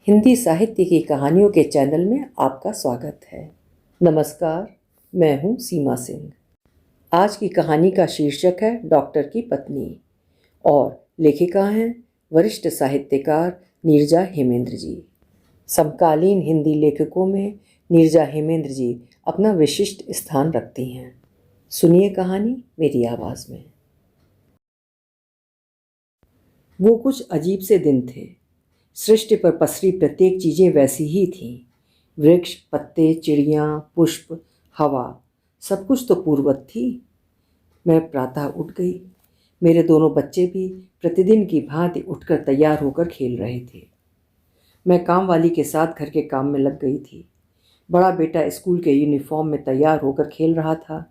हिंदी साहित्य की कहानियों के चैनल में आपका स्वागत है। नमस्कार, मैं हूं सीमा सिंह। आज की कहानी का शीर्षक है डॉक्टर की पत्नी और लेखिका हैं वरिष्ठ साहित्यकार नीरजा हेमेंद्र जी। समकालीन हिंदी लेखकों में नीरजा हेमेंद्र जी अपना विशिष्ट स्थान रखती हैं। सुनिए कहानी मेरी आवाज़ में। वो कुछ अजीब से दिन थे। सृष्टि पर पसरी प्रत्येक चीज़ें वैसी ही थीं। वृक्ष, पत्ते, चिड़ियाँ, पुष्प, हवा, सब कुछ तो पूर्ववत थी। मैं प्रातः उठ गई। मेरे दोनों बच्चे भी प्रतिदिन की भांति उठकर तैयार होकर खेल रहे थे। मैं काम वाली के साथ घर के काम में लग गई थी। बड़ा बेटा स्कूल के यूनिफॉर्म में तैयार होकर खेल रहा था।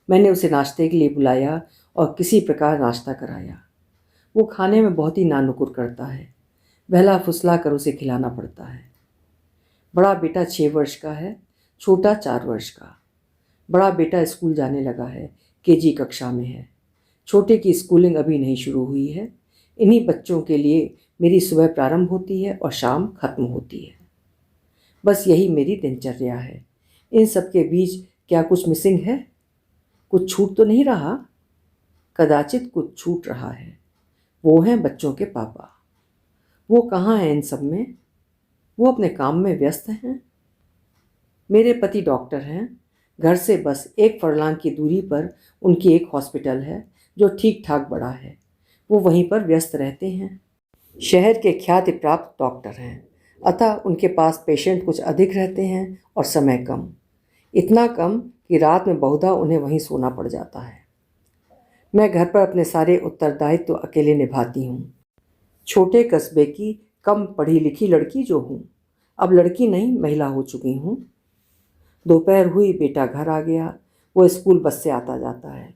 मैंने उसे नाश्ते के लिए बुलाया और किसी प्रकार नाश्ता कराया। वो खाने में बहुत ही नानुकुर करता है। बहला फुसला कर उसे खिलाना पड़ता है। बड़ा बेटा 6 वर्ष का है, छोटा 4 वर्ष का। बड़ा बेटा स्कूल जाने लगा है, केजी कक्षा में है। छोटे की स्कूलिंग अभी नहीं शुरू हुई है। इन्हीं बच्चों के लिए मेरी सुबह प्रारंभ होती है और शाम खत्म होती है। बस यही मेरी दिनचर्या है। इन सब के बीच क्या कुछ मिसिंग है? कुछ छूट तो नहीं रहा? कदाचित कुछ छूट रहा है। वो हैं बच्चों के पापा। वो कहाँ हैं इन सब में? वो अपने काम में व्यस्त हैं। मेरे पति डॉक्टर हैं। घर से बस 1 फरलांग की दूरी पर उनकी एक हॉस्पिटल है जो ठीक ठाक बड़ा है। वो वहीं पर व्यस्त रहते हैं। शहर के ख्याति प्राप्त डॉक्टर हैं, अतः उनके पास पेशेंट कुछ अधिक रहते हैं और समय कम। इतना कम कि रात में बहुधा उन्हें वहीं सोना पड़ जाता है। मैं घर पर अपने सारे उत्तरदायित्व तो अकेले निभाती हूँ। छोटे कस्बे की कम पढ़ी लिखी लड़की जो हूँ, अब लड़की नहीं महिला हो चुकी हूँ। दोपहर हुई, बेटा घर आ गया। वो स्कूल बस से आता जाता है।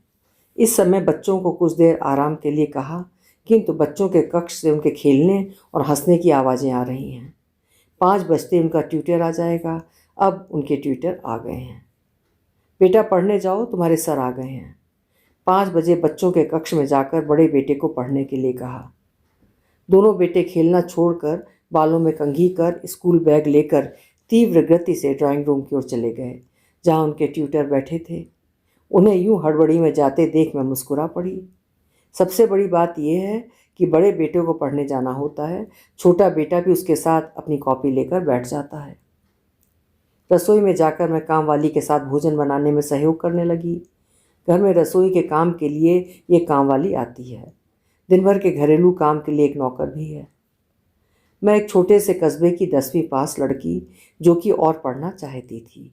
इस समय बच्चों को कुछ देर आराम के लिए कहा, किंतु बच्चों के कक्ष से उनके खेलने और हंसने की आवाज़ें आ रही हैं। 5 बजते उनका ट्यूटर आ जाएगा। अब उनके ट्यूटर आ गए हैं। बेटा पढ़ने जाओ, तुम्हारे सर आ गए हैं। 5 बजे बच्चों के कक्ष में जाकर बड़े बेटे को पढ़ने के लिए कहा। दोनों बेटे खेलना छोड़कर बालों में कंघी कर स्कूल बैग लेकर तीव्र गति से ड्राइंग रूम की ओर चले गए, जहाँ उनके ट्यूटर बैठे थे। उन्हें यूं हड़बड़ी में जाते देख मैं मुस्कुरा पड़ी। सबसे बड़ी बात यह है कि बड़े बेटे को पढ़ने जाना होता है, छोटा बेटा भी उसके साथ अपनी कॉपी लेकर बैठ जाता है। रसोई में जाकर मैं काम वाली के साथ भोजन बनाने में सहयोग करने लगी। घर में रसोई के काम के लिए ये काम वाली आती है। दिन भर के घरेलू काम के लिए एक नौकर भी है। मैं एक छोटे से कस्बे की 10वीं पास लड़की, जो कि और पढ़ना चाहती थी,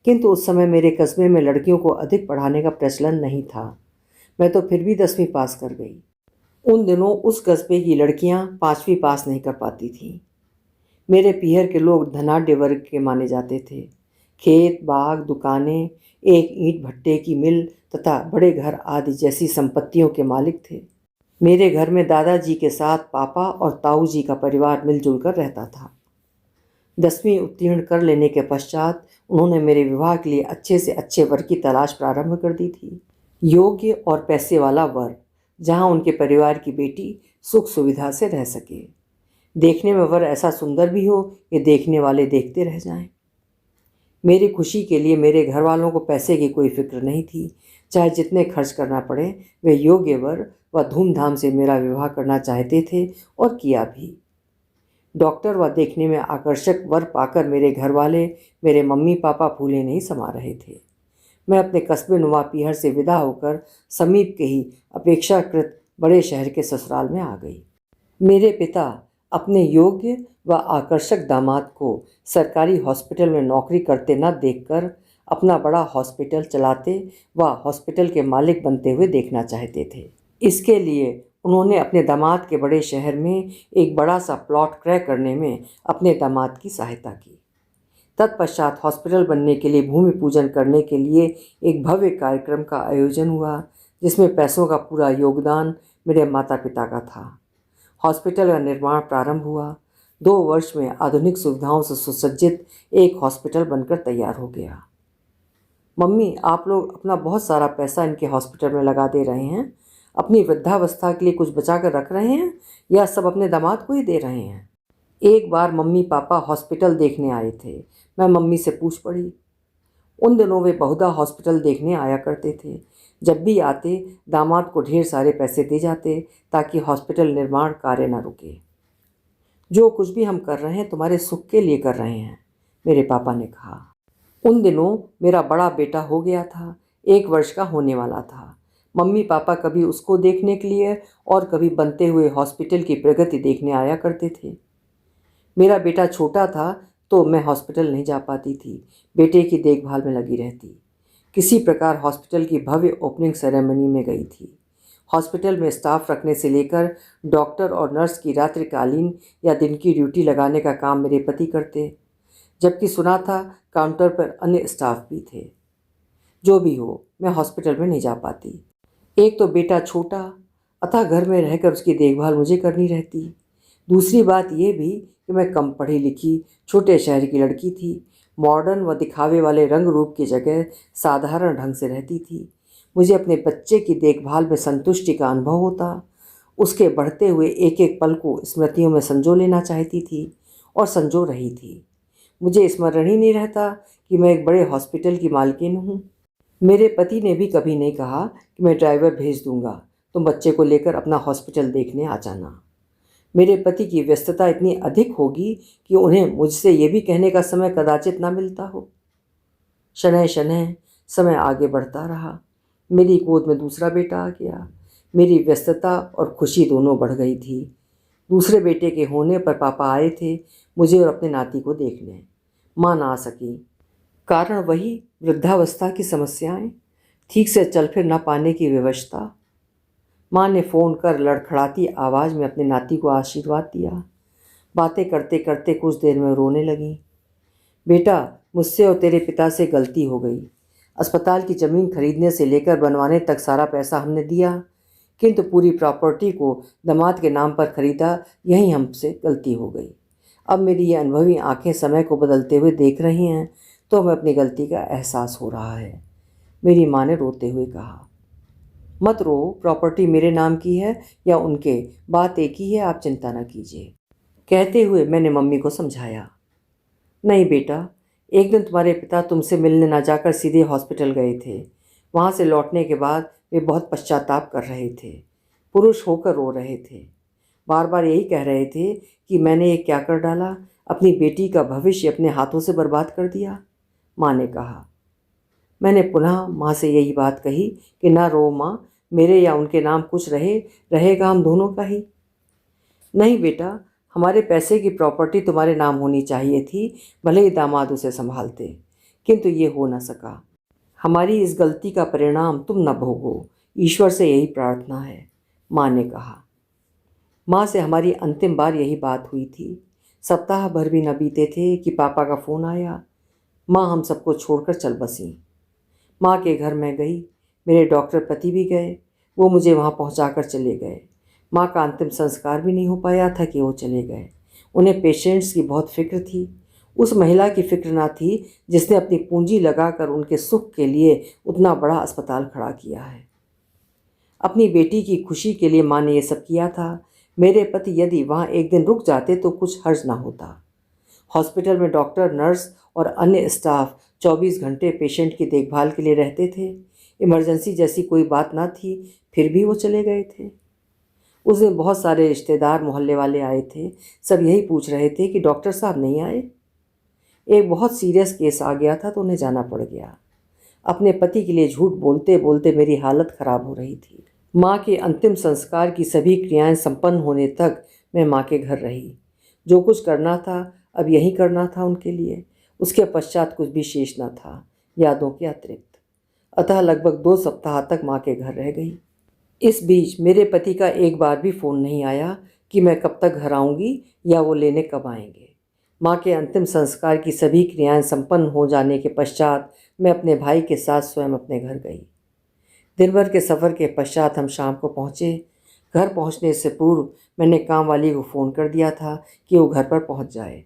किंतु उस समय मेरे कस्बे में लड़कियों को अधिक पढ़ाने का प्रचलन नहीं था। मैं तो फिर भी 10वीं पास कर गई। उन दिनों उस कस्बे की लड़कियां 5वीं पास नहीं कर पाती थीं। मेरे पीहर के लोग धनाढ्य वर्ग के माने जाते थे। खेत, बाग, दुकानें, एक ईंट भट्टे की मिल तथा बड़े घर आदि जैसी संपत्तियों के मालिक थे। मेरे घर में दादाजी के साथ पापा और ताऊ जी का परिवार मिलजुल कर रहता था। 10वीं उत्तीर्ण कर लेने के पश्चात उन्होंने मेरे विवाह के लिए अच्छे से अच्छे वर की तलाश प्रारंभ कर दी थी। योग्य और पैसे वाला वर, जहां उनके परिवार की बेटी सुख सुविधा से रह सके। देखने में वर ऐसा सुंदर भी हो कि देखने वाले देखते रह जाएं। मेरी खुशी के लिए मेरे घर वालों को पैसे की कोई फिक्र नहीं थी। चाहे जितने खर्च करना पड़े, वे योग्य वर व धूमधाम से मेरा विवाह करना चाहते थे और किया भी। डॉक्टर व देखने में आकर्षक वर पाकर मेरे घर वाले, मेरे मम्मी पापा फूले नहीं समा रहे थे। मैं अपने कस्बे नुमा पीहर से विदा होकर समीप के ही अपेक्षाकृत बड़े शहर के ससुराल में आ गई। मेरे पिता अपने योग्य व आकर्षक दामाद को सरकारी हॉस्पिटल में नौकरी करते न देखकर अपना बड़ा हॉस्पिटल चलाते व हॉस्पिटल के मालिक बनते हुए देखना चाहते थे। इसके लिए उन्होंने अपने दामाद के बड़े शहर में एक बड़ा सा प्लॉट क्रय करने में अपने दामाद की सहायता की। तत्पश्चात हॉस्पिटल बनने के लिए भूमि पूजन करने के लिए एक भव्य कार्यक्रम का आयोजन हुआ, जिसमें पैसों का पूरा योगदान मेरे माता पिता का था। हॉस्पिटल का निर्माण प्रारंभ हुआ। 2 वर्ष में आधुनिक सुविधाओं से सुसज्जित एक हॉस्पिटल बनकर तैयार हो गया। मम्मी, आप लोग अपना बहुत सारा पैसा इनके हॉस्पिटल में लगा दे रहे हैं। अपनी वृद्धावस्था के लिए कुछ बचा कर रख रहे हैं या सब अपने दामाद को ही दे रहे हैं? एक बार मम्मी पापा हॉस्पिटल देखने आए थे। मैं मम्मी से पूछ पड़ी। उन दिनों वे बहुधा हॉस्पिटल देखने आया करते थे। जब भी आते दामाद को ढेर सारे पैसे दे जाते ताकि हॉस्पिटल निर्माण कार्य न रुके। जो कुछ भी हम कर रहे हैं तुम्हारे सुख के लिए कर रहे हैं, मेरे पापा ने कहा। उन दिनों मेरा बड़ा बेटा हो गया था, 1 वर्ष का होने वाला था। मम्मी पापा कभी उसको देखने के लिए और कभी बनते हुए हॉस्पिटल की प्रगति देखने आया करते थे। मेरा बेटा छोटा था तो मैं हॉस्पिटल नहीं जा पाती थी, बेटे की देखभाल में लगी रहती। किसी प्रकार हॉस्पिटल की भव्य ओपनिंग सेरेमनी में गई थी। हॉस्पिटल में स्टाफ रखने से लेकर डॉक्टर और नर्स की रात्रिकालीन या दिन की ड्यूटी लगाने का काम मेरे पति करते, जबकि सुना था काउंटर पर अन्य स्टाफ भी थे। जो भी हो, मैं हॉस्पिटल में नहीं जा पाती। एक तो बेटा छोटा, अतः घर में रहकर उसकी देखभाल मुझे करनी रहती। दूसरी बात यह भी कि मैं कम पढ़ी लिखी छोटे शहर की लड़की थी। मॉडर्न व दिखावे वाले रंग रूप की जगह साधारण ढंग से रहती थी। मुझे अपने बच्चे की देखभाल में संतुष्टि का अनुभव होता। उसके बढ़ते हुए एक एक पल को स्मृतियों में संजो लेना चाहती थी और संजो रही थी। मुझे स्मरण ही नहीं रहता कि मैं एक बड़े हॉस्पिटल की मालकिन हूँ। मेरे पति ने भी कभी नहीं कहा कि मैं ड्राइवर भेज दूंगा, तुम बच्चे को लेकर अपना हॉस्पिटल देखने आ जाना। मेरे पति की व्यस्तता इतनी अधिक होगी कि उन्हें मुझसे ये भी कहने का समय कदाचित ना मिलता हो। शनैः शनैः समय आगे बढ़ता रहा। मेरी गोद में दूसरा बेटा आ गया। मेरी व्यस्तता और खुशी दोनों बढ़ गई थी। दूसरे बेटे के होने पर पापा आए थे मुझे और अपने नाती को देखने। माँ ना आ सकी। कारण वही वृद्धावस्था की समस्याएं, ठीक से चल फिर न पाने की विवशता। माँ ने फ़ोन कर लड़खड़ाती आवाज़ में अपने नाती को आशीर्वाद दिया। बातें करते करते कुछ देर में रोने लगी। बेटा, मुझसे और तेरे पिता से गलती हो गई। अस्पताल की ज़मीन खरीदने से लेकर बनवाने तक सारा पैसा हमने दिया, किंतु पूरी प्रॉपर्टी को दामाद के नाम पर खरीदा, यही हमसे गलती हो गई। अब मेरी ये अनुभवी आंखें समय को बदलते हुए देख रही हैं तो हमें अपनी गलती का एहसास हो रहा है, मेरी माँ ने रोते हुए कहा। मत रो, प्रॉपर्टी मेरे नाम की है या उनके, बात एक ही है, आप चिंता न कीजिए, कहते हुए मैंने मम्मी को समझाया। नहीं बेटा, एक दिन तुम्हारे पिता तुमसे मिलने ना जाकर सीधे हॉस्पिटल गए थे। वहाँ से लौटने के बाद वे बहुत पश्चाताप कर रहे थे, पुरुष होकर रो रहे थे। बार बार यही कह रहे थे कि मैंने ये क्या कर डाला, अपनी बेटी का भविष्य अपने हाथों से बर्बाद कर दिया। माँ ने कहा। मैंने पुनः माँ से यही बात कही कि ना रो माँ, मेरे या उनके नाम कुछ रहेगा हम दोनों का ही। नहीं बेटा, हमारे पैसे की प्रॉपर्टी तुम्हारे नाम होनी चाहिए थी, भले ही दामाद उसे संभालते, किंतु ये हो न सका। हमारी इस गलती का परिणाम तुम न भोगो, ईश्वर से यही प्रार्थना है, माँ ने कहा। माँ से हमारी अंतिम बार यही बात हुई थी। सप्ताह भर भी न बीते थे कि पापा का फ़ोन आया। माँ हम सबको छोड़कर चल बसी। माँ के घर मैं गई, मेरे डॉक्टर पति भी गए, वो मुझे वहाँ पहुँचाकर चले गए। माँ का अंतिम संस्कार भी नहीं हो पाया था कि वो चले गए। उन्हें पेशेंट्स की बहुत फिक्र थी। उस महिला की फिक्र ना थी जिसने अपनी पूंजी लगाकर उनके सुख के लिए उतना बड़ा अस्पताल खड़ा किया है। अपनी बेटी की खुशी के लिए माँ ने ये सब किया था। मेरे पति यदि वहाँ एक दिन रुक जाते तो कुछ हर्ज ना होता। हॉस्पिटल में डॉक्टर, नर्स और अन्य स्टाफ 24 घंटे पेशेंट की देखभाल के लिए रहते थे। इमरजेंसी जैसी कोई बात ना थी, फिर भी वो चले गए थे। उस दिन बहुत सारे रिश्तेदार, मोहल्ले वाले आए थे। सब यही पूछ रहे थे कि डॉक्टर साहब नहीं आए। एक बहुत सीरियस केस आ गया था तो उन्हें जाना पड़ गया। अपने पति के लिए झूठ बोलते बोलते मेरी हालत खराब हो रही थी। माँ के अंतिम संस्कार की सभी क्रियाएं संपन्न होने तक मैं माँ के घर रही। जो कुछ करना था अब यही करना था उनके लिए। उसके पश्चात कुछ भी शेष न था, यादों के अतिरिक्त। अतः लगभग 2 सप्ताह तक माँ के घर रह गई। इस बीच मेरे पति का एक बार भी फ़ोन नहीं आया कि मैं कब तक घर आऊँगी या वो लेने कब आएंगे। माँ के अंतिम संस्कार की सभी क्रियाएं संपन्न हो जाने के पश्चात मैं अपने भाई के साथ स्वयं अपने घर गई। दिन भर के सफ़र के पश्चात हम शाम को पहुँचे। घर पहुँचने से पूर्व मैंने काम वाली को फ़ोन कर दिया था कि वो घर पर पहुँच जाए।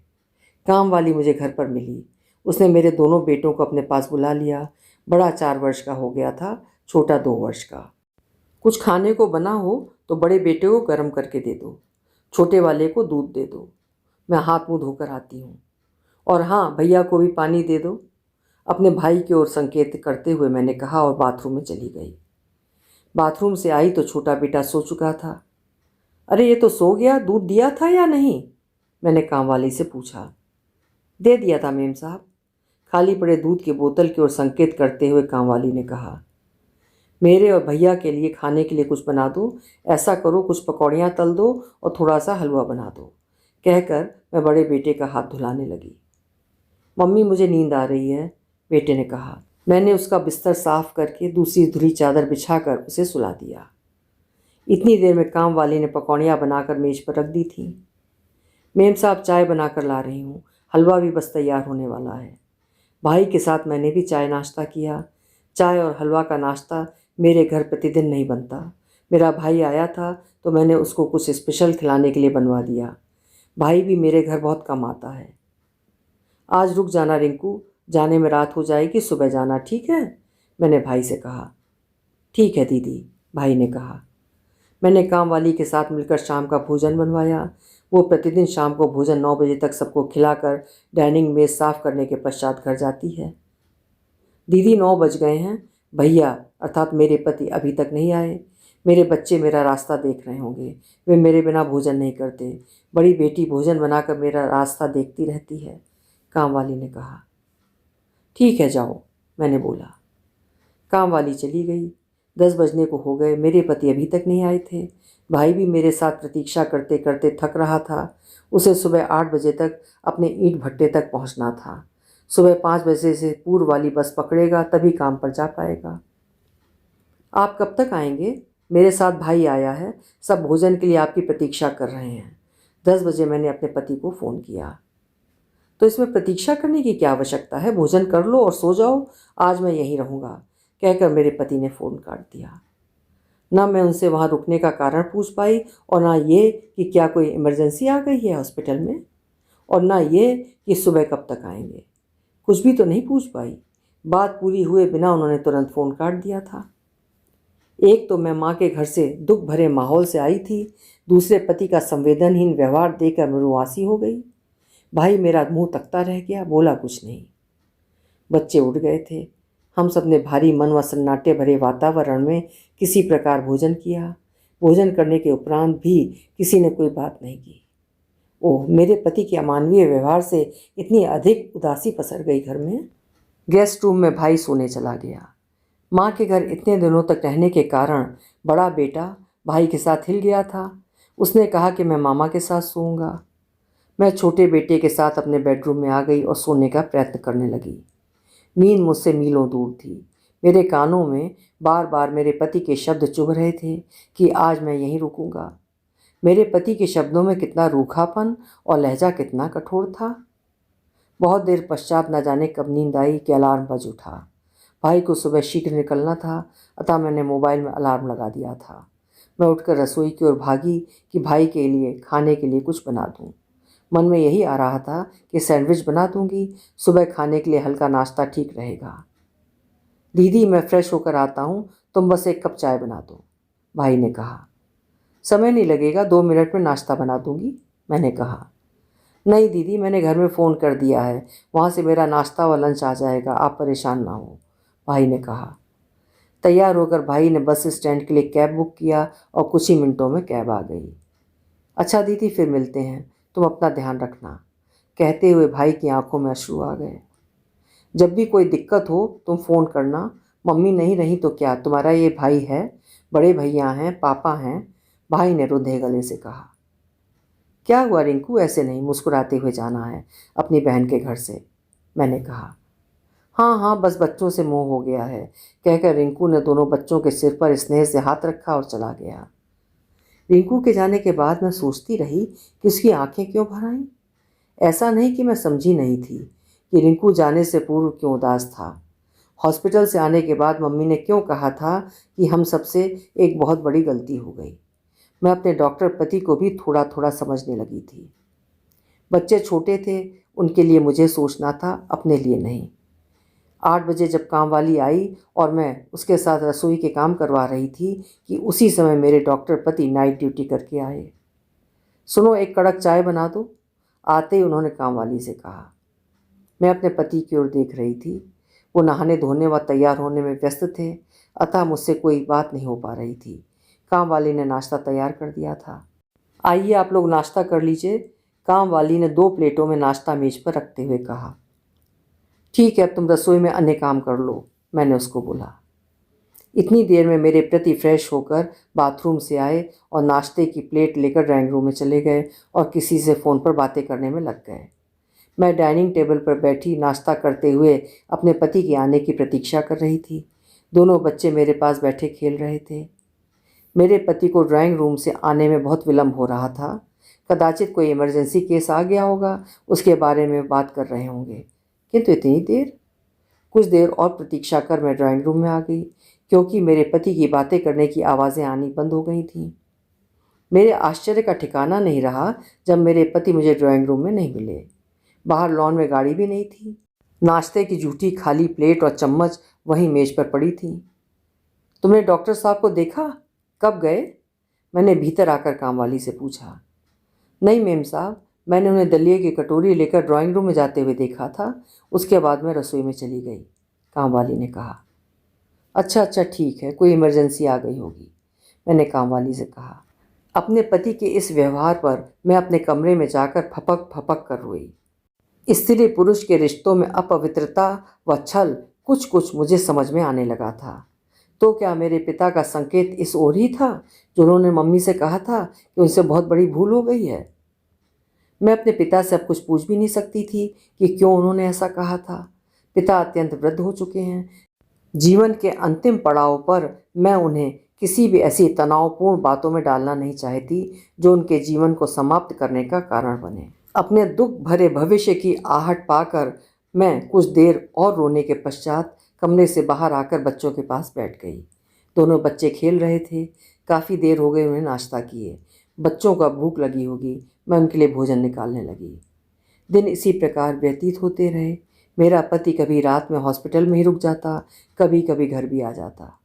काम वाली मुझे घर पर मिली। उसने मेरे दोनों बेटों को अपने पास बुला लिया। बड़ा 4 वर्ष का हो गया था, छोटा 2 वर्ष का। कुछ खाने को बना हो तो बड़े बेटे को गर्म करके दे दो, छोटे वाले को दूध दे दो। मैं हाथ मुंह धोकर आती हूँ। और हाँ, भैया को भी पानी दे दो, अपने भाई की ओर संकेत करते हुए मैंने कहा और बाथरूम में चली गई। बाथरूम से आई तो छोटा बेटा सो चुका था। अरे ये तो सो गया, दूध दिया था या नहीं? मैंने कामवाली से पूछा। दे दिया था मेम साहब, खाली पड़े दूध की बोतल की ओर संकेत करते हुए कामवाली ने कहा। मेरे और भैया के लिए खाने के लिए कुछ बना दो, ऐसा करो कुछ पकौड़ियाँ तल दो और थोड़ा सा हलवा बना दो, कहकर मैं बड़े बेटे का हाथ धुलाने लगी। मम्मी मुझे नींद आ रही है, बेटे ने कहा। मैंने उसका बिस्तर साफ करके दूसरी धुली चादर बिछाकर उसे सुला दिया। इतनी देर में काम वाली ने पकौड़ियाँ बनाकर मेज पर रख दी थी। मेम साहब चाय बनाकर ला रही हूँ, हलवा भी बस तैयार होने वाला है। भाई के साथ मैंने भी चाय नाश्ता किया। चाय और हलवा का नाश्ता मेरे घर प्रतिदिन नहीं बनता। मेरा भाई आया था तो मैंने उसको कुछ स्पेशल खिलाने के लिए बनवा दिया। भाई भी मेरे घर बहुत कम आता है। आज रुक जाना रिंकू, जाने में रात हो जाएगी, सुबह जाना, ठीक है? मैंने भाई से कहा। ठीक है दीदी, भाई ने कहा। मैंने काम वाली के साथ मिलकर शाम का भोजन बनवाया। वो प्रतिदिन शाम को भोजन 9 बजे तक सबको खिलाकर डाइनिंग मेज साफ करने के पश्चात घर जाती है। दीदी 9 बज गए हैं, भैया अर्थात मेरे पति अभी तक नहीं आए। मेरे बच्चे मेरा रास्ता देख रहे होंगे, वे मेरे बिना भोजन नहीं करते। बड़ी बेटी भोजन बनाकर मेरा रास्ता देखती रहती है, काम वाली ने कहा। ठीक है जाओ, मैंने बोला। काम वाली चली गई। 10 बजने को हो गए, मेरे पति अभी तक नहीं आए थे। भाई भी मेरे साथ प्रतीक्षा करते करते थक रहा था। उसे सुबह 8 बजे तक अपने ईंट भट्टे तक पहुंचना था। सुबह 5 बजे से पूर्व वाली बस पकड़ेगा तभी काम पर जा पाएगा। आप कब तक आएंगे? मेरे साथ भाई आया है, सब भोजन के लिए आपकी प्रतीक्षा कर रहे हैं। 10 बजे मैंने अपने पति को फ़ोन किया। तो इसमें प्रतीक्षा करने की क्या आवश्यकता है? भोजन कर लो और सो जाओ, आज मैं यहीं रहूँगा, कहकर मेरे पति ने फ़ोन काट दिया। ना मैं उनसे वहाँ रुकने का कारण पूछ पाई और ना ये कि क्या कोई इमरजेंसी आ गई है हॉस्पिटल में, और ना ये कि सुबह कब तक आएंगे। कुछ भी तो नहीं पूछ पाई। बात पूरी हुए बिना उन्होंने तुरंत फ़ोन काट दिया था। एक तो मैं माँ के घर से दुख भरे माहौल से आई थी, दूसरे पति का संवेदनहीन व्यवहार देखकर मैं रुआसी हो गई। भाई मेरा मुंह तकता रह गया, बोला कुछ नहीं। बच्चे उठ गए थे। हम सब ने भारी मन व सन्नाटे भरे वातावरण में किसी प्रकार भोजन किया। भोजन करने के उपरांत भी किसी ने कोई बात नहीं की। ओह, मेरे पति के अमानवीय व्यवहार से इतनी अधिक उदासी पसर गई घर में। गेस्ट रूम में भाई सोने चला गया। माँ के घर इतने दिनों तक रहने के कारण बड़ा बेटा भाई के साथ हिल गया था। उसने कहा कि मैं मामा के साथ सोऊंगा। मैं छोटे बेटे के साथ अपने बेडरूम में आ गई और सोने का प्रयत्न करने लगी। नींद मुझसे मीलों दूर थी। मेरे कानों में बार बार मेरे पति के शब्द चुभ रहे थे कि आज मैं यहीं रुकूंगा। मेरे पति के शब्दों में कितना रूखापन और लहजा कितना कठोर था। बहुत देर पश्चात न जाने कब नींद आई कि अलार्म बज उठा। भाई को सुबह शीघ्र निकलना था, अतः मैंने मोबाइल में अलार्म लगा दिया था। मैं उठकर रसोई की ओर भागी कि भाई के लिए खाने के लिए कुछ बना दूं। मन में यही आ रहा था कि सैंडविच बना दूंगी, सुबह खाने के लिए हल्का नाश्ता ठीक रहेगा। दीदी मैं फ्रेश होकर आता हूँ, तुम बस 1 कप चाय बना दो, भाई ने कहा। समय नहीं लगेगा, 2 मिनट में नाश्ता बना दूंगी, मैंने कहा। नहीं दीदी, मैंने घर में फ़ोन कर दिया है, वहाँ से मेरा नाश्ता व लंच आ जाएगा, आप परेशान ना हो, भाई ने कहा। तैयार होकर भाई ने बस स्टैंड के लिए कैब बुक किया और कुछ ही मिनटों में कैब आ गई। अच्छा दीदी, फिर मिलते हैं, तुम अपना ध्यान रखना, कहते हुए भाई की आंखों में अश्रु आ गए। जब भी कोई दिक्कत हो तुम फ़ोन करना, मम्मी नहीं रही तो क्या, तुम्हारा ये भाई है, बड़े भैया हैं, पापा हैं, भाई ने रुंधे गले से कहा। क्या हुआ रिंकू, ऐसे नहीं, मुस्कुराते हुए जाना है अपनी बहन के घर से, मैंने कहा। हाँ हाँ, बस बच्चों से मोह हो गया है, कहकर रिंकू ने दोनों बच्चों के सिर पर स्नेह से हाथ रखा और चला गया। रिंकू के जाने के बाद मैं सोचती रही कि उसकी आंखें क्यों भर आईं। ऐसा नहीं कि मैं समझी नहीं थी कि रिंकू जाने से पूर्व क्यों उदास था। हॉस्पिटल से आने के बाद मम्मी ने क्यों कहा था कि हम सबसे एक बहुत बड़ी गलती हो गई। मैं अपने डॉक्टर पति को भी थोड़ा थोड़ा समझने लगी थी। बच्चे छोटे थे, उनके लिए मुझे सोचना था, अपने लिए नहीं। 8 बजे जब काम वाली आई और मैं उसके साथ रसोई के काम करवा रही थी कि उसी समय मेरे डॉक्टर पति नाइट ड्यूटी करके आए। सुनो, 1 कड़क चाय बना दो, आते ही उन्होंने कामवाली से कहा। मैं अपने पति की ओर देख रही थी। वो नहाने धोने व तैयार होने में व्यस्त थे, अतः मुझसे कोई बात नहीं हो पा रही थी। कामवाली ने नाश्ता तैयार कर दिया था। आइए आप लोग नाश्ता कर लीजिए, कामवाली ने 2 प्लेटों में नाश्ता मेज पर रखते हुए कहा। ठीक है, अब तुम रसोई में अन्य काम कर लो, मैंने उसको बोला। इतनी देर में मेरे प्रति फ्रेश होकर बाथरूम से आए और नाश्ते की प्लेट लेकर ड्राइंग रूम में चले गए और किसी से फ़ोन पर बातें करने में लग गए। मैं डाइनिंग टेबल पर बैठी नाश्ता करते हुए अपने पति के आने की प्रतीक्षा कर रही थी। दोनों बच्चे मेरे पास बैठे खेल रहे थे। मेरे पति को ड्राइंग रूम से आने में बहुत विलम्ब हो रहा था। कदाचित कोई इमरजेंसी केस आ गया होगा, उसके बारे में बात कर रहे होंगे। किंतु इतनी देर? कुछ देर और प्रतीक्षा कर मैं ड्राइंग रूम में आ गई, क्योंकि मेरे पति की बातें करने की आवाज़ें आनी बंद हो गई थीं। मेरे आश्चर्य का ठिकाना नहीं रहा जब मेरे पति मुझे ड्राइंग रूम में नहीं मिले। बाहर लॉन में गाड़ी भी नहीं थी। नाश्ते की जूठी खाली प्लेट और चम्मच वहीं मेज पर पड़ी थी। तुमने डॉक्टर साहब को देखा? कब गए? मैंने भीतर आकर कामवाली से पूछा। नहीं मेम साहब, मैंने उन्हें दलिए की कटोरी लेकर ड्राइंग रूम में जाते हुए देखा था। उसके बाद मैं रसोई में चली गई, कामवाली ने कहा। अच्छा अच्छा, ठीक है, कोई इमरजेंसी आ गई होगी, मैंने कामवाली से कहा। अपने पति के इस व्यवहार पर मैं अपने कमरे में जाकर फपक फपक कर रोई। स्त्री पुरुष के रिश्तों में अपवित्रता व छल कुछ कुछ मुझे समझ में आने लगा था। तो क्या मेरे पिता का संकेत इस ओर ही था जो उन्होंने मम्मी से कहा था कि उनसे बहुत बड़ी भूल हो गई है? मैं अपने पिता से अब कुछ पूछ भी नहीं सकती थी कि क्यों उन्होंने ऐसा कहा था। पिता अत्यंत वृद्ध हो चुके हैं। जीवन के अंतिम पड़ाव पर मैं उन्हें किसी भी ऐसी तनावपूर्ण बातों में डालना नहीं चाहती जो उनके जीवन को समाप्त करने का कारण बने। अपने दुख भरे भविष्य की आहट पाकर मैं कुछ देर और रोने के पश्चात कमरे से बाहर आकर बच्चों के पास बैठ गई। दोनों बच्चे खेल रहे थे। काफ़ी देर हो गई उन्हें नाश्ता किए। बच्चों का भूख लगी होगी, मैं उनके लिए भोजन निकालने लगी। दिन इसी प्रकार व्यतीत होते रहे। मेरा पति कभी रात में हॉस्पिटल में ही रुक जाता, कभी कभी घर भी आ जाता।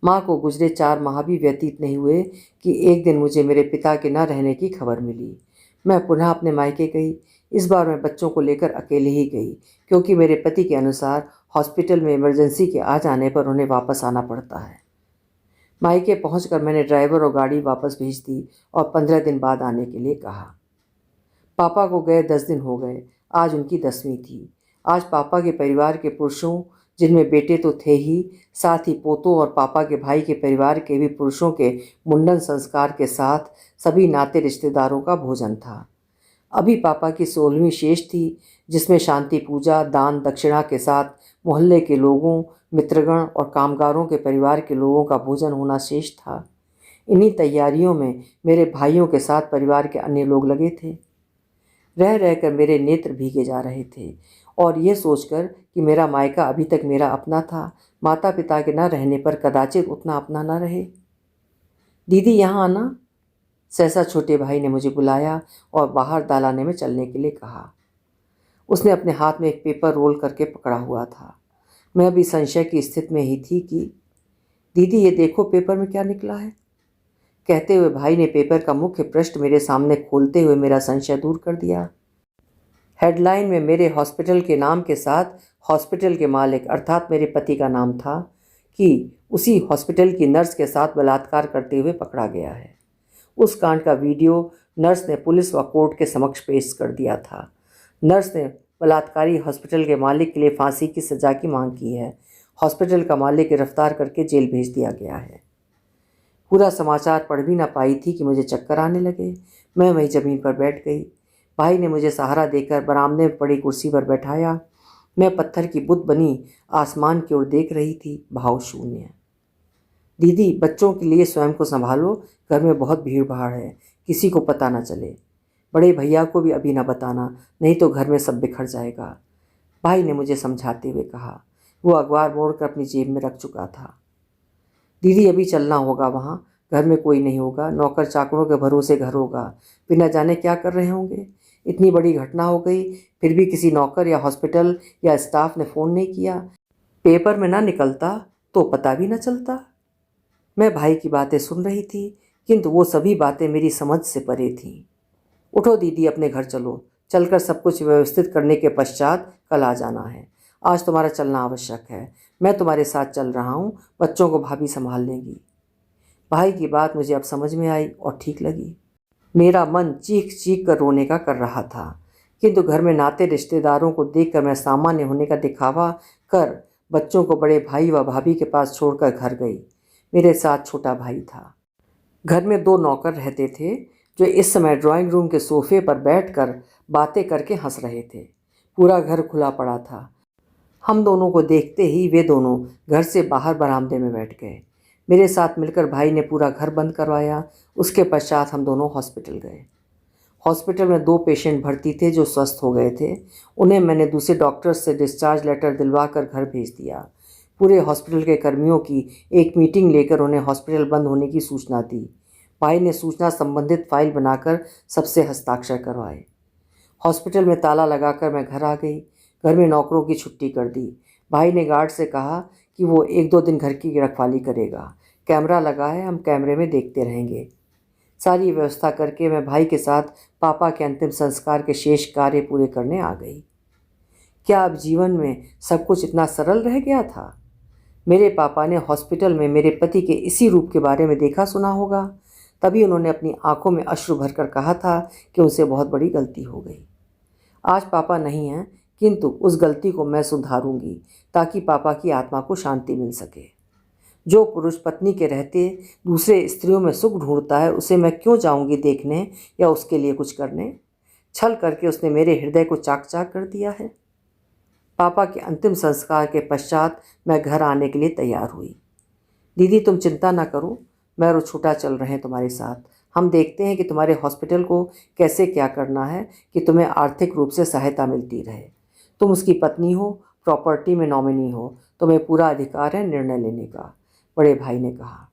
माँ को गुजरे 4 माह भी व्यतीत नहीं हुए कि एक दिन मुझे मेरे पिता के न रहने की खबर मिली। मैं पुनः अपने मायके गई। इस बार मैं बच्चों को लेकर अकेले ही गई, क्योंकि मेरे पति के अनुसार हॉस्पिटल में इमरजेंसी के आ जाने पर उन्हें वापस आना पड़ता है। मायके पहुंचकर मैंने ड्राइवर और गाड़ी वापस भेज दी और 15 दिन बाद आने के लिए कहा। पापा को गए 10 दिन हो गए। आज उनकी 10वीं थी। आज पापा के परिवार के पुरुषों, जिनमें बेटे तो थे ही, साथ ही पोतों और पापा के भाई के परिवार के भी पुरुषों के मुंडन संस्कार के साथ सभी नाते रिश्तेदारों का भोजन था। अभी पापा की 16वीं शेष थी, जिसमें शांति पूजा, दान दक्षिणा के साथ मोहल्ले के लोगों, मित्रगण और कामगारों के परिवार के लोगों का भोजन होना शेष था। इन्हीं तैयारियों में मेरे भाइयों के साथ परिवार के अन्य लोग लगे थे। रह रहकर मेरे नेत्र भीगे जा रहे थे और यह सोचकर कि मेरा मायका अभी तक मेरा अपना था, माता पिता के न रहने पर कदाचित उतना अपना न रहे। दीदी यहाँ आना, सहसा छोटे भाई ने मुझे बुलाया और बाहर दालाने में चलने के लिए कहा। उसने अपने हाथ में एक पेपर रोल करके पकड़ा हुआ था। मैं अभी संशय की स्थिति में ही थी कि दीदी ये देखो पेपर में क्या निकला है, कहते हुए भाई ने पेपर का मुख्य पृष्ठ मेरे सामने खोलते हुए मेरा संशय दूर कर दिया। हेडलाइन में मेरे हॉस्पिटल के नाम के साथ हॉस्पिटल के मालिक अर्थात मेरे पति का नाम था कि उसी हॉस्पिटल की नर्स के साथ बलात्कार करते हुए पकड़ा गया है। उस कांड का वीडियो नर्स ने पुलिस व कोर्ट के समक्ष पेश कर दिया था। नर्स ने बलात्कारी हॉस्पिटल के मालिक के लिए फांसी की सज़ा की मांग की है। हॉस्पिटल का मालिक गिरफ्तार करके जेल भेज दिया गया है। पूरा समाचार पढ़ भी ना पाई थी कि मुझे चक्कर आने लगे। मैं वहीं ज़मीन पर बैठ गई। भाई ने मुझे सहारा देकर बरामदे में पड़ी कुर्सी पर बैठाया। मैं पत्थर की बुत बनी आसमान की ओर देख रही थी, भाव शून्य। दीदी बच्चों के लिए स्वयं को संभालो, घर में बहुत भीड़ भाड़ है, किसी को पता ना चले। बड़े भैया को भी अभी ना बताना, नहीं तो घर में सब बिखर जाएगा, भाई ने मुझे समझाते हुए कहा। वो अखबार मोड़कर अपनी जेब में रख चुका था। दीदी अभी चलना होगा, वहाँ घर में कोई नहीं होगा, नौकर चाकरों के भरोसे घर होगा, बिना जाने क्या कर रहे होंगे। इतनी बड़ी घटना हो गई, फिर भी किसी नौकर या हॉस्पिटल या स्टाफ ने फ़ोन नहीं किया। पेपर में ना निकलता तो पता भी ना चलता। मैं भाई की बातें सुन रही थी, किंतु वो सभी बातें मेरी समझ से परे थीं। उठो दीदी, अपने घर चलो, चलकर सब कुछ व्यवस्थित करने के पश्चात कल आ जाना है। आज तुम्हारा चलना आवश्यक है। मैं तुम्हारे साथ चल रहा हूँ, बच्चों को भाभी संभाल लेंगी। भाई की बात मुझे अब समझ में आई और ठीक लगी। मेरा मन चीख चीख कर रोने का कर रहा था, किंतु घर में नाते रिश्तेदारों को देखकर मैं सामान्य होने का दिखावा कर बच्चों को बड़े भाई व भाभी के पास छोड़कर घर गई। मेरे साथ छोटा भाई था। घर में 2 नौकर रहते थे जो इस समय ड्राइंग रूम के सोफे पर बैठकर बातें करके हंस रहे थे। पूरा घर खुला पड़ा था। हम दोनों को देखते ही वे दोनों घर से बाहर बरामदे में बैठ गए। मेरे साथ मिलकर भाई ने पूरा घर बंद करवाया। उसके पश्चात हम दोनों हॉस्पिटल गए। हॉस्पिटल में 2 पेशेंट भर्ती थे जो स्वस्थ हो गए थे। उन्हें मैंने दूसरे डॉक्टर से डिस्चार्ज लेटर दिलवा कर घर भेज दिया। पूरे हॉस्पिटल के कर्मियों की एक मीटिंग लेकर उन्हें हॉस्पिटल बंद होने की सूचना दी। भाई ने सूचना संबंधित फाइल बनाकर सबसे हस्ताक्षर करवाए। हॉस्पिटल में ताला लगाकर मैं घर आ गई। घर में नौकरों की छुट्टी कर दी। भाई ने गार्ड से कहा कि वो 1-2 दिन घर की रखवाली करेगा। कैमरा लगा है, हम कैमरे में देखते रहेंगे। सारी व्यवस्था करके मैं भाई के साथ पापा के अंतिम संस्कार के शेष कार्य पूरे करने आ गई। क्या अब जीवन में सब कुछ इतना सरल रह गया था? मेरे पापा ने हॉस्पिटल में मेरे पति के इसी रूप के बारे में देखा सुना होगा, तभी उन्होंने अपनी आंखों में अश्रु भरकर कहा था कि उनसे बहुत बड़ी गलती हो गई। आज पापा नहीं हैं, किंतु उस गलती को मैं सुधारूंगी ताकि पापा की आत्मा को शांति मिल सके। जो पुरुष पत्नी के रहते दूसरे स्त्रियों में सुख ढूंढता है, उसे मैं क्यों जाऊंगी देखने या उसके लिए कुछ करने? छल करके उसने मेरे हृदय को चाक चाक कर दिया है। पापा के अंतिम संस्कार के पश्चात मैं घर आने के लिए तैयार हुई। दीदी तुम चिंता ना करो, मैं और छोटा चल रहे हैं तुम्हारे साथ। हम देखते हैं कि तुम्हारे हॉस्पिटल को कैसे क्या करना है कि तुम्हें आर्थिक रूप से सहायता मिलती रहे। तुम उसकी पत्नी हो, प्रॉपर्टी में नॉमिनी हो, तुम्हें पूरा अधिकार है निर्णय लेने का, बड़े भाई ने कहा।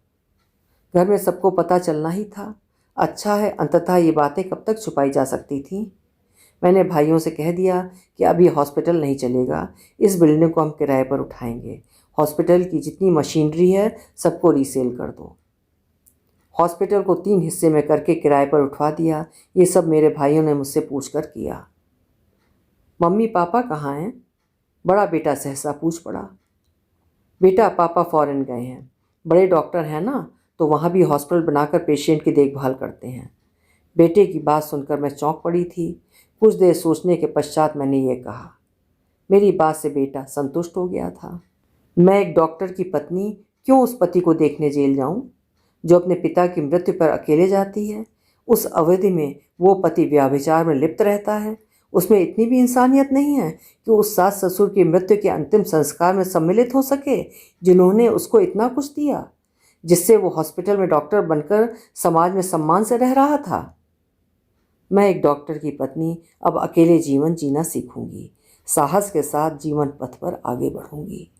घर में सबको पता चलना ही था। अच्छा है, अंततः ये बातें कब तक छुपाई जा सकती थीं। मैंने भाइयों से कह दिया कि अभी हॉस्पिटल नहीं चलेगा, इस बिल्डिंग को हम किराए पर उठाएंगे। हॉस्पिटल की जितनी मशीनरी है सबको रीसेल कर दो। हॉस्पिटल को 3 हिस्से में करके किराए पर उठवा दिया। ये सब मेरे भाइयों ने मुझसे पूछकर किया। मम्मी पापा कहाँ हैं? बड़ा बेटा सहसा पूछ पड़ा। बेटा पापा फॉरेन गए हैं, बड़े डॉक्टर हैं ना, तो वहाँ भी हॉस्पिटल बनाकर पेशेंट की देखभाल करते हैं। बेटे की बात सुनकर मैं चौंक पड़ी थी। कुछ देर सोचने के पश्चात मैंने ये कहा। मेरी बात से बेटा संतुष्ट हो गया था। मैं एक डॉक्टर की पत्नी क्यों उस पति को देखने जेल जाऊं जो अपने पिता की मृत्यु पर अकेले जाती है? उस अवधि में वो पति व्याभिचार में लिप्त रहता है। उसमें इतनी भी इंसानियत नहीं है कि उस सास ससुर की मृत्यु के अंतिम संस्कार में सम्मिलित हो सके, जिन्होंने उसको इतना कुछ दिया, जिससे वो हॉस्पिटल में डॉक्टर बनकर समाज में सम्मान से रह रहा था। मैं एक डॉक्टर की पत्नी अब अकेले जीवन जीना सीखूंगी। साहस के साथ जीवन पथ पर आगे बढ़ूंगी।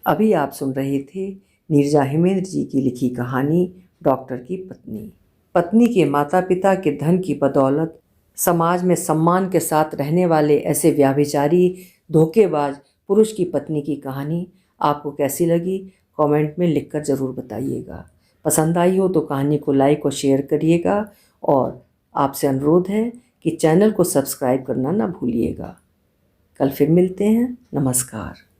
अभी आप सुन रहे थे नीरजा हेमेंद्र जी की लिखी कहानी डॉक्टर की पत्नी। पत्नी के माता पिता के धन की बदौलत समाज में सम्मान के साथ रहने वाले ऐसे व्याभिचारी धोखेबाज पुरुष की पत्नी की कहानी आपको कैसी लगी कमेंट में लिखकर ज़रूर बताइएगा। पसंद आई हो तो कहानी को लाइक और शेयर करिएगा और आपसे अनुरोध है कि चैनल को सब्सक्राइब करना ना भूलिएगा। कल फिर मिलते हैं। नमस्कार।